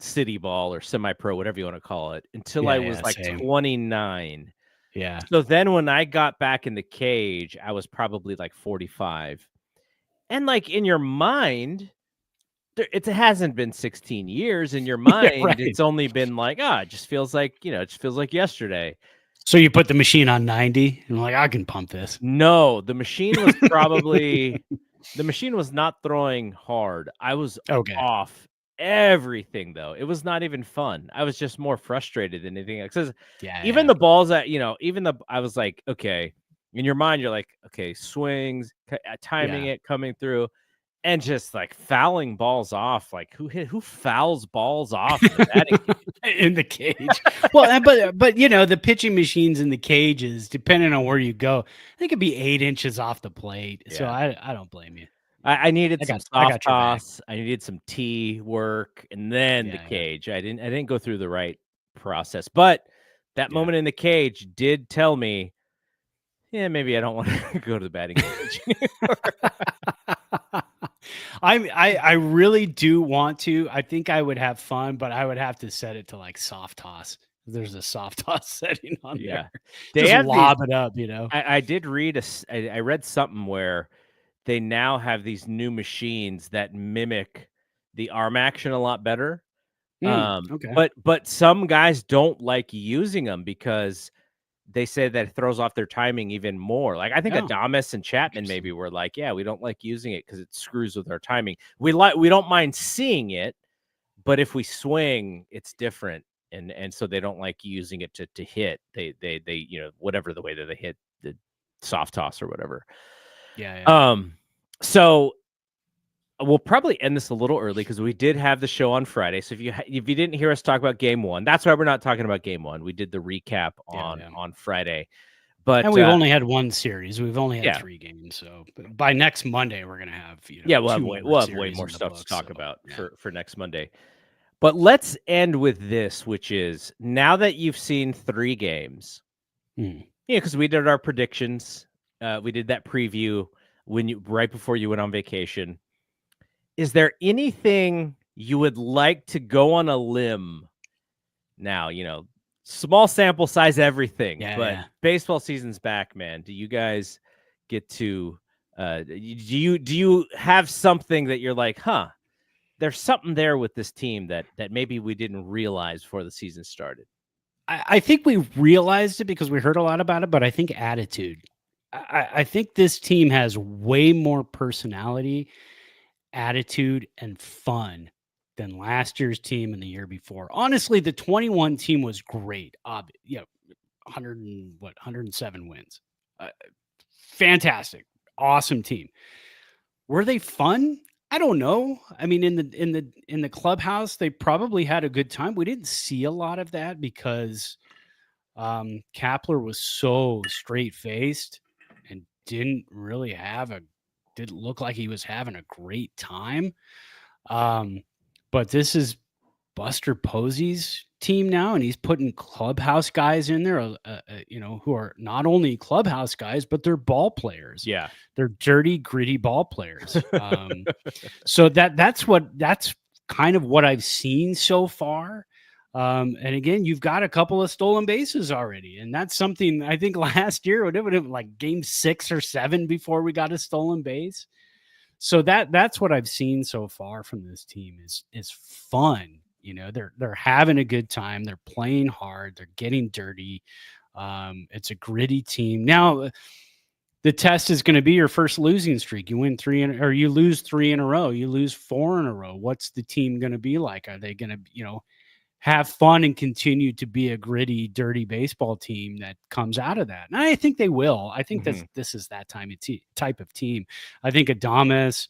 city ball or semi-pro, whatever you want to call it, until I was like same. 29. Yeah. So then when I got back in the cage, I was probably like 45. And like in your mind, it hasn't been 16 years in your mind. Right. It's only been like, it just feels like, yesterday. So you put the machine on 90 and like, I can pump this. No, the machine was probably, the machine was not throwing hard. I was off everything though. It was not even fun. I was just more frustrated than anything else. Even the balls that, I was like, okay, in your mind, you're like, okay, swings, timing it, coming through. And just like fouling balls off, like who fouls balls off in the cage? Well, but the pitching machines in the cages, depending on where you go, they could be 8 inches off the plate. Yeah. So I don't blame you. I needed some soft toss. I needed some tee work, and then the cage. I didn't go through the right process, but that moment in the cage did tell me, yeah, maybe I don't want to go to the batting cage. I really do want to. I think I would have fun, but I would have to set it to like soft toss. There's a soft toss setting on there. They just lob it up, I did read I read something where they now have these new machines that mimic the arm action a lot better. Okay. But some guys don't like using them because they say that it throws off their timing even more. Like I think Adames and Chapman maybe were like, yeah, we don't like using it because it screws with our timing. We don't mind seeing it, but if we swing, it's different. And so they don't like using it to hit. They whatever the way that they hit the soft toss or whatever. Yeah. So we'll probably end this a little early because we did have the show on Friday. So if you didn't hear us talk about game one, that's why we're not talking about game one. We did the recap on Friday, and we've only had one series. We've only had 3 games. So by next Monday, we're gonna have we'll have way more stuff to talk about for next Monday. But let's end with this, which is now that you've seen 3 games, because we did our predictions, we did that preview right before you went on vacation. Is there anything you would like to go on a limb now? Small sample size, everything, but baseball season's back, man. Do you guys get to? Do you have something that you're like, there's something there with this team that maybe we didn't realize before the season started? I think we realized it because we heard a lot about it, but I think attitude. I think this team has way more personality, attitude, and fun than last year's team and the year before. Honestly, the 21 team was great. 107 wins. Fantastic. Awesome team. Were they fun? I don't know. I mean, in the clubhouse, they probably had a good time. We didn't see a lot of that because Kapler was so straight-faced and didn't look like he was having a great time. But this is Buster Posey's team now, and he's putting clubhouse guys in there, who are not only clubhouse guys, but they're ball players. Yeah. They're dirty, gritty ball players. So that's kind of what I've seen so far. And again, you've got a couple of stolen bases already. And that's something I think last year, it would have like game 6 or 7 before we got a stolen base. So that's what I've seen so far from this team is fun. They're having a good time. They're playing hard. They're getting dirty. It's a gritty team. Now, the test is going to be your first losing streak. You win or you lose 3 in a row. You lose 4 in a row. What's the team going to be like? Are they going to, have fun and continue to be a gritty, dirty baseball team that comes out of that? And I think they will. I think this is that type of team. I think Adames,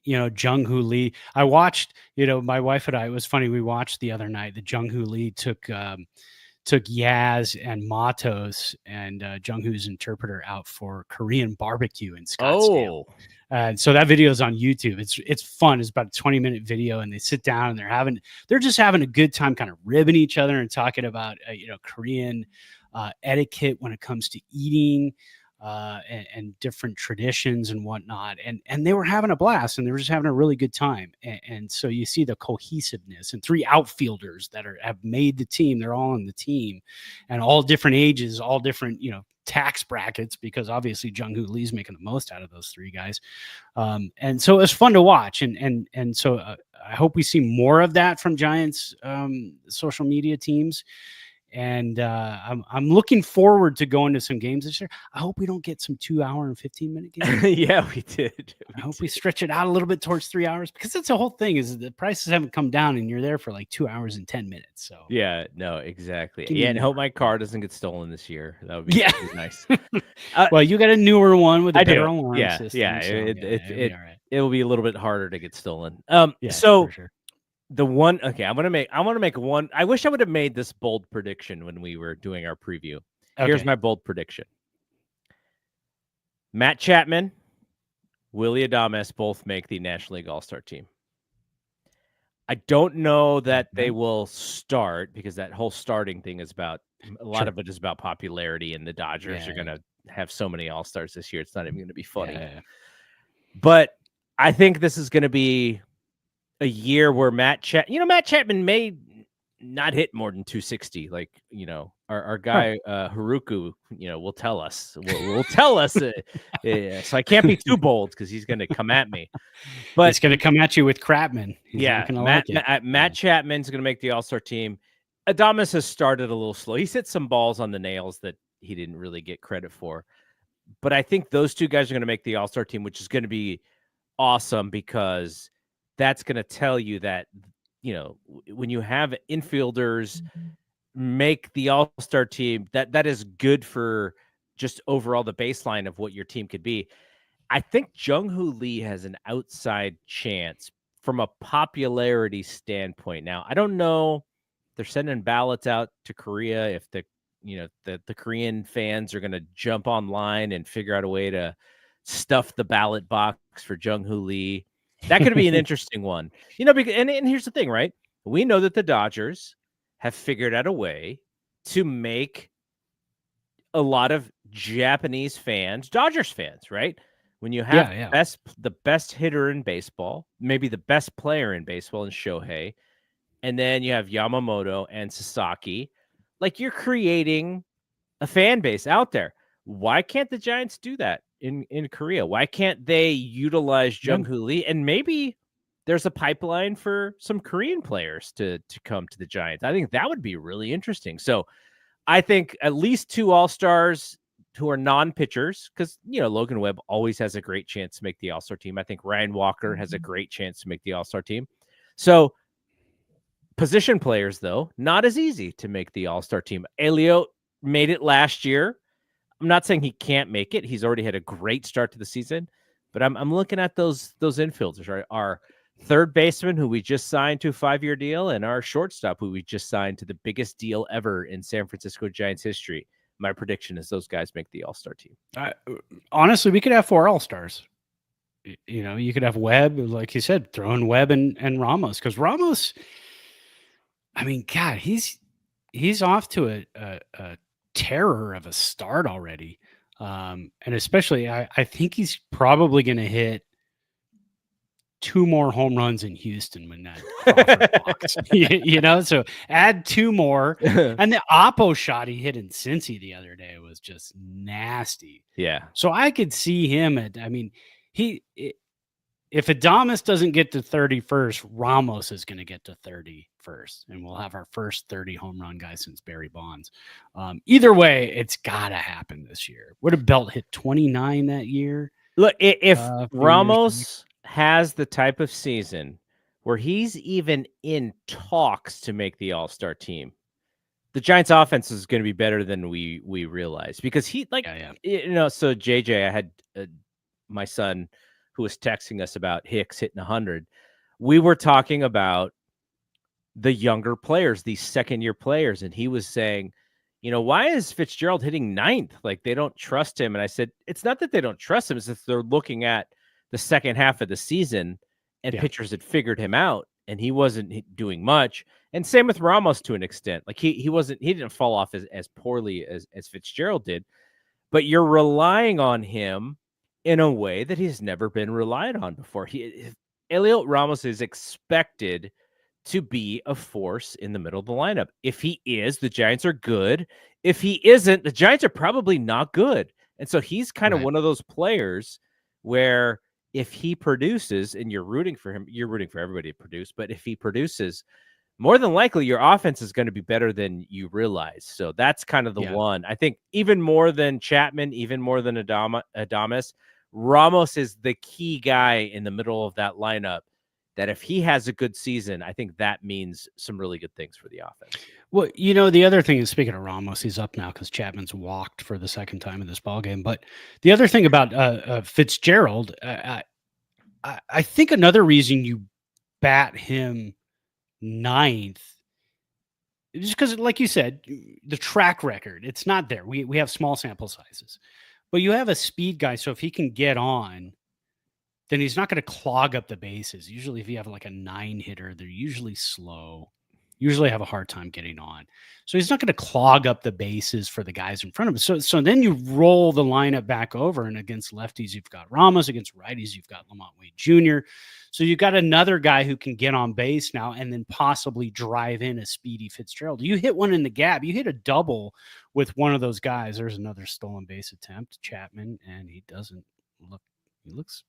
Jung-Hoo Lee. I watched, my wife and I, it was funny. We watched the other night that Jung-Hoo Lee took Yaz and Matos and Jung-Hoo's interpreter out for Korean barbecue in Scottsdale. And so that video is on YouTube. It's fun. It's about a 20-minute video, and they sit down and they're just having a good time, kind of ribbing each other and talking about Korean etiquette when it comes to eating and different traditions and whatnot. And they were having a blast, and they were just having a really good time. And so you see the cohesiveness, and 3 outfielders that have made the team. They're all on the team, and all different ages, all different tax brackets, because obviously Jung-Hoo Lee's making the most out of those 3 guys. And so it was fun to watch. And so I hope we see more of that from Giants social media teams. And I'm looking forward to going to some games this year. I hope we don't get some 2-hour and 15-minute games. Yeah, we did. I hope we stretch it out a little bit towards 3 hours, because that's the whole thing, is the prices haven't come down and you're there for like 2 hours and 10 minutes. So yeah, no, exactly. Yeah, and hope my car doesn't get stolen this year. That would be nice. Well, you got a newer one with a better alarm system. Yeah, so it will be a little bit harder to get stolen. For sure. The one, okay, I want to make one. I wish I would have made this bold prediction when we were doing our preview. Okay. Here's my bold prediction. Matt Chapman, Willy Adames both make the National League All-Star team. I don't know that they will start, because that whole starting thing is about, a lot of it is about popularity, and the Dodgers are going to have so many All-Stars this year. It's not even going to be funny. Yeah. But I think this is going to be a year where Matt Chapman may not hit more than 260. Like, our guy Haruku, will tell us. Will tell us. So I can't be too bold, because he's going to come at me. But he's going to come at you with Crapman. Matt Chapman's going to make the All-Star team. Adames has started a little slow. He's hit some balls on the nails that he didn't really get credit for. But I think those 2 guys are going to make the All-Star team, which is going to be awesome, because that's going to tell you that, when you have infielders make the All-Star team, that is good for just overall the baseline of what your team could be. I think Jung-Hoo Lee has an outside chance from a popularity standpoint. Now, I don't know, they're sending ballots out to Korea, if the Korean fans are going to jump online and figure out a way to stuff the ballot box for Jung-Hoo Lee. That could be an interesting one, because, and here's the thing, right? We know that the Dodgers have figured out a way to make a lot of Japanese fans Dodgers fans, right? When you have the best hitter in baseball, maybe the best player in baseball in Shohei, and then you have Yamamoto and Sasaki, like, you're creating a fan base out there. Why can't the Giants do that in Korea? Why can't they utilize Jung-Hoo Lee? And maybe there's a pipeline for some Korean players to come to the Giants. I think that would be really interesting. So I think at least 2 All-Stars who are non-pitchers, because, Logan Webb always has a great chance to make the All-Star team. I think Ryan Walker has a great chance to make the All-Star team. So position players, though, not as easy to make the All-Star team. Elio made it last year. I'm not saying he can't make it. He's already had a great start to the season, but I'm looking at those infielders, right? Our third baseman, who we just signed to a 5-year deal, and our shortstop, who we just signed to the biggest deal ever in San Francisco Giants history. My prediction is those guys make the All-Star team. Honestly, we could have 4 All-Stars. You could have Webb, like you said, throw in Webb and Ramos, because Ramos, I mean, God, he's off to a terror of a start already. And especially, I think he's probably going to hit 2 more home runs in Houston when that Crawford walks. So add 2 more. And the Oppo shot he hit in Cincy the other day was just nasty. Yeah. So I could see him if Adames doesn't get to 31st, Ramos is going to get to 31st, and we'll have our first 30 home run guy since Barry Bonds. Either way, it's got to happen this year. Would have Belt hit 29 that year? Look, if Ramos has the type of season where he's even in talks to make the All-Star team, the Giants offense is going to be better than we realize, because he so JJ, I had my son who was texting us about Hicks hitting 100. We were talking about the younger players, these second-year players, and he was saying, why is Fitzgerald hitting 9th? Like, they don't trust him. And I said, it's not that they don't trust him, it's that they're looking at the second half of the season, and pitchers had figured him out, and he wasn't doing much. And same with Ramos to an extent. Like, he didn't fall off as poorly as Fitzgerald did, but you're relying on him in a way that he's never been relied on before. Elliot Ramos is expected to be a force in the middle of the lineup. If he is, the Giants are good. If he isn't, the Giants are probably not good. And so he's kind of one of those players where if he produces, and you're rooting for him, you're rooting for everybody to produce, but if he produces, more than likely your offense is going to be better than you realize. So that's kind of the one. I think even more than Chapman, even more than Adames, Ramos is the key guy in the middle of that lineup, that if he has a good season, I think that means some really good things for the offense. Well, the other thing is, speaking of Ramos, he's up now because Chapman's walked for the second time in this ballgame. But the other thing about Fitzgerald, I think another reason you bat him 9th is just because, like you said, the track record, it's not there. We have small sample sizes, but you have a speed guy. So if he can get on, then he's not going to clog up the bases. Usually if you have like a 9 hitter, they're usually slow, usually have a hard time getting on. So he's not going to clog up the bases for the guys in front of him. So then you roll the lineup back over, and against lefties, you've got Ramos. Against righties, you've got Lamont Wade Jr. So you've got another guy who can get on base now and then possibly drive in a speedy Fitzgerald. You hit one in the gap. You hit a double with one of those guys. There's another stolen base attempt, Chapman, and he doesn't look – he looks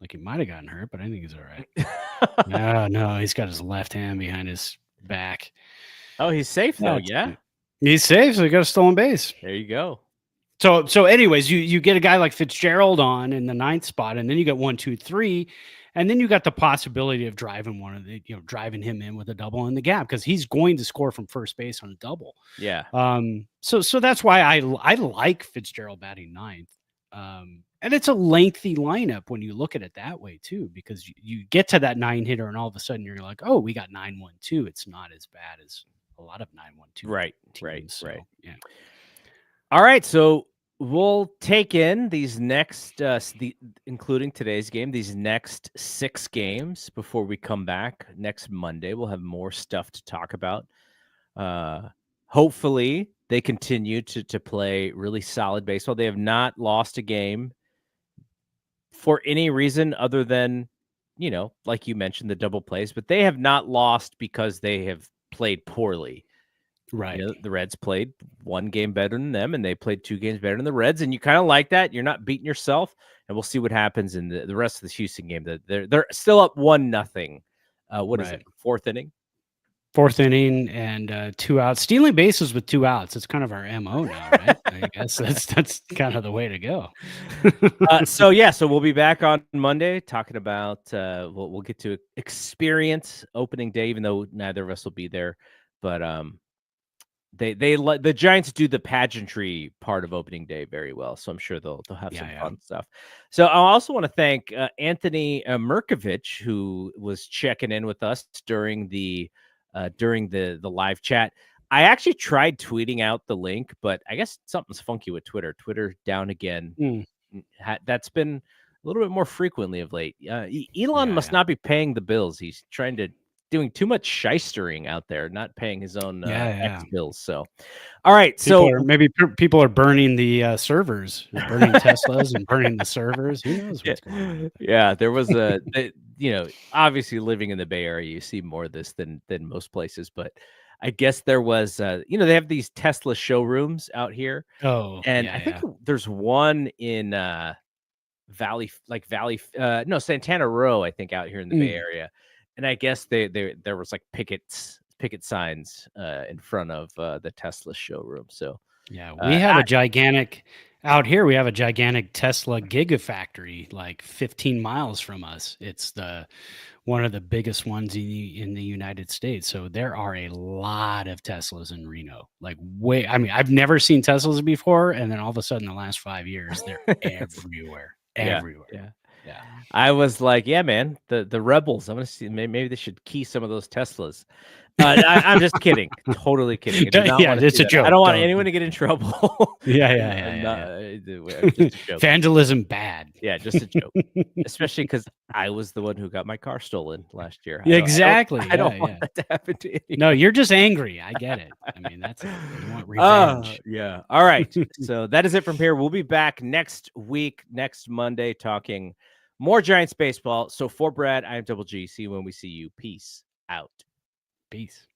like he might have gotten hurt, but I think he's all right. No, he's got his left hand behind his back. Oh, he's safe though. Yeah, he's safe. So he got a stolen base. There you go. So anyways, you get a guy like Fitzgerald on in the 9th spot, and then you got 1, 2, 3, and then you got the possibility of driving driving him in with a double in the gap, because he's going to score from first base on a double. Yeah. So that's why I like Fitzgerald batting 9th. And it's a lengthy lineup when you look at it that way too, because you get to that 9 hitter and all of a sudden you're like, oh, we got 9-1-2. It's not as bad as a lot of 9-1-2. Right. Yeah. All right. So we'll take in these next, including today's game, these next 6 games before we come back next Monday. We'll have more stuff to talk about. Hopefully they continue to play really solid baseball. They have not lost a game for any reason other than, like you mentioned, the double plays, but they have not lost because they have played poorly. Right. The Reds played 1 game better than them, and they played 2 games better than the Reds. And you kind of like that. You're not beating yourself, and we'll see what happens in the rest of the Houston game. They're still up 1-0. What is it? 4th inning? 4th inning and 2 outs. Stealing bases with 2 outs. It's kind of our MO now, right? I guess that's kind of the way to go. So we'll be back on Monday talking about we'll get to experience opening day, even though neither of us will be there. But the Giants do the pageantry part of opening day very well, so I'm sure they'll have some fun stuff. So I also want to thank Anthony Merkovich, who was checking in with us during the live chat. I actually tried tweeting out the link, but I guess something's funky with Twitter. Twitter down again. That's been a little bit more frequently of late. Elon must not be paying the bills. He's doing too much shystering out there, not paying his own X bills. So, all right. Maybe people are burning the servers, burning Teslas and burning the servers. Who knows what's going on? Yeah, there was obviously living in the Bay Area, you see more of this than most places, but I guess there was, they have these Tesla showrooms out here. Oh, and I think there's one in Santana Row, I think, out here in the Bay Area. And I guess there was like picket signs in front of the Tesla showroom. So yeah, we have a gigantic out here. We have a gigantic Tesla gigafactory like 15 miles from us. It's one of the biggest ones in the United States. So there are a lot of Teslas in Reno. I mean, I've never seen Teslas before, and then all of a sudden, the last 5 years, they're everywhere. Everywhere. Yeah. I was like, yeah, man, the rebels. I'm gonna see. Maybe they should key some of those Teslas. I'm just kidding. Totally kidding. It's a joke. I don't want anyone to get in trouble. Yeah. Just a joke. Vandalism bad. Yeah, just a joke. Especially because I was the one who got my car stolen last year. Exactly. I don't want that to happen to anyone. No, you're just angry. I get it. I mean, you want revenge. Yeah. All right. So that is it from here. We'll be back next week, next Monday, talking more Giants baseball. So for Brad, I am Double G. See you when we see you. Peace out. Peace.